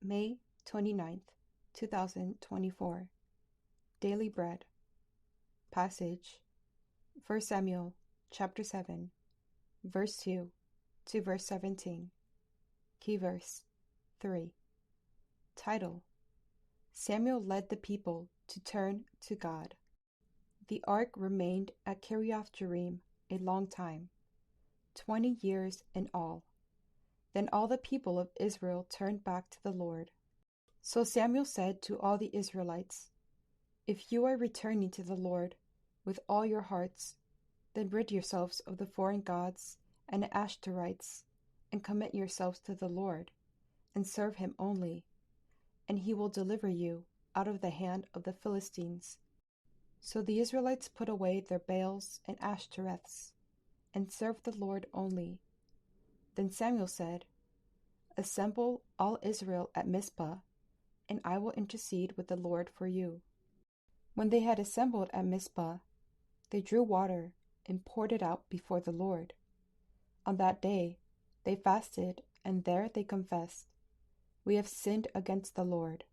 May 29th, 2024. Daily Bread. Passage: 1 Samuel chapter 7, verse 2 to verse 17. Key verse 3. Title: Samuel led the people to turn to God. The ark remained at Kiriath-Jearim a long time, 20 years in all. Then all the people of Israel turned back to the Lord. So Samuel said to all the Israelites, "If you are returning to the Lord with all your hearts, then rid yourselves of the foreign gods and the Ashtorites, and commit yourselves to the Lord, and serve him only, and he will deliver you out of the hand of the Philistines." So the Israelites put away their Baals and Ashtoreths, and served the Lord only. Then Samuel said, "Assemble all Israel at Mizpah, and I will intercede with the Lord for you." When they had assembled at Mizpah, they drew water and poured it out before the Lord. On that day they fasted, and there they confessed, "We have sinned against the Lord."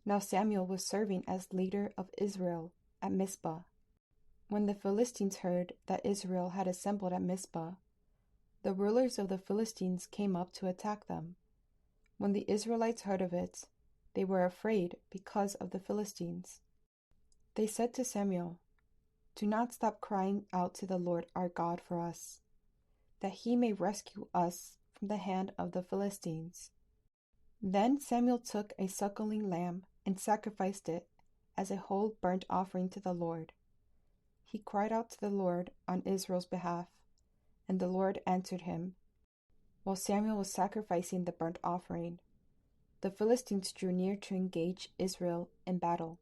Now Samuel was serving as leader of Israel at Mizpah. When the Philistines heard that Israel had assembled at Mizpah, the rulers of the Philistines came up to attack them. When the Israelites heard of it, they were afraid because of the Philistines. They said to Samuel, "Do not stop crying out to the Lord our God for us, that he may rescue us from the hand of the Philistines." Then Samuel took a suckling lamb and sacrificed it as a whole burnt offering to the Lord. He cried out to the Lord on Israel's behalf, and the Lord answered him. While Samuel was sacrificing the burnt offering, the Philistines drew near to engage Israel in battle.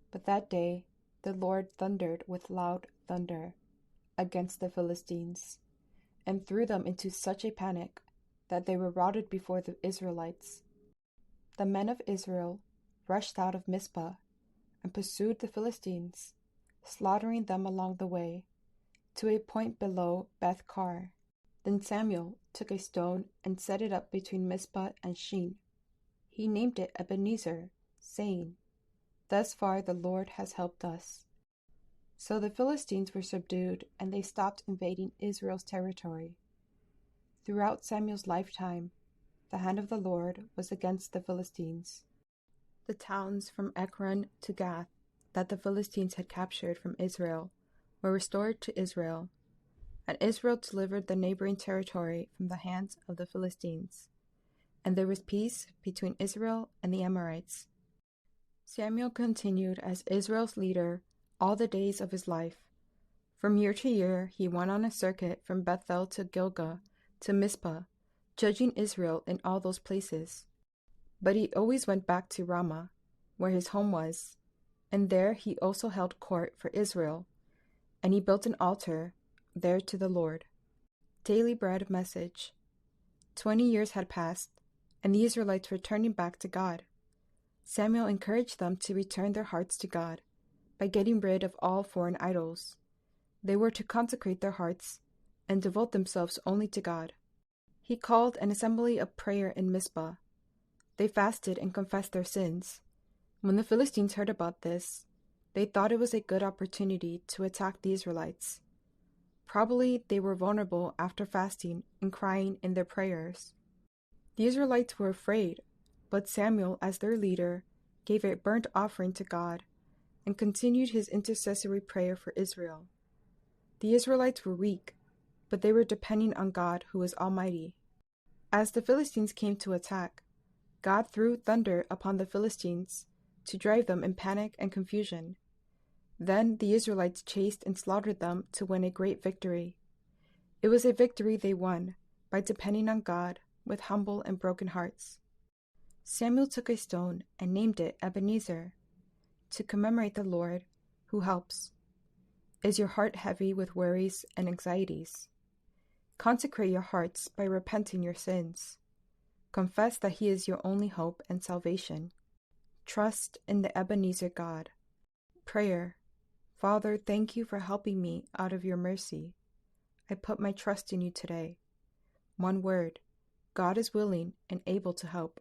But that day the Lord thundered with loud thunder against the Philistines, and threw them into such a panic that they were routed before the Israelites. The men of Israel rushed out of Mizpah and pursued the Philistines, slaughtering them along the way, to a point below Beth-kar. Then Samuel took a stone and set it up between Mizpah and Shin. He named it Ebenezer, saying, "Thus far the Lord has helped us." So the Philistines were subdued, and they stopped invading Israel's territory. Throughout Samuel's lifetime, the hand of the Lord was against the Philistines. The towns from Ekron to Gath that the Philistines had captured from Israel were restored to Israel, and Israel delivered the neighboring territory from the hands of the Philistines, and there was peace between Israel and the Amorites. Samuel continued as Israel's leader all the days of his life. From year to year he went on a circuit from Bethel to Gilgal to Mizpah, judging Israel in all those places. But he always went back to Ramah, where his home was, and there he also held court for Israel, and he built an altar there to the Lord. Daily Bread message. 20 years had passed, and the Israelites were turning back to God. Samuel encouraged them to return their hearts to God by getting rid of all foreign idols. They were to consecrate their hearts and devote themselves only to God. He called an assembly of prayer in Mizpah. They fasted and confessed their sins. When the Philistines heard about this, they thought it was a good opportunity to attack the Israelites. Probably they were vulnerable after fasting and crying in their prayers. The Israelites were afraid, but Samuel, as their leader, gave a burnt offering to God and continued his intercessory prayer for Israel. The Israelites were weak, but they were depending on God, who is almighty. As the Philistines came to attack, God threw thunder upon the Philistines to drive them in panic and confusion. Then the Israelites chased and slaughtered them to win a great victory. It was a victory they won by depending on God with humble and broken hearts. Samuel took a stone and named it Ebenezer, to commemorate the Lord who helps. Is your heart heavy with worries and anxieties? Consecrate your hearts by repenting your sins. Confess that he is your only hope and salvation. Trust in the Ebenezer God. Prayer. Father, thank you for helping me out of your mercy. I put my trust in you today. One word. God is willing and able to help.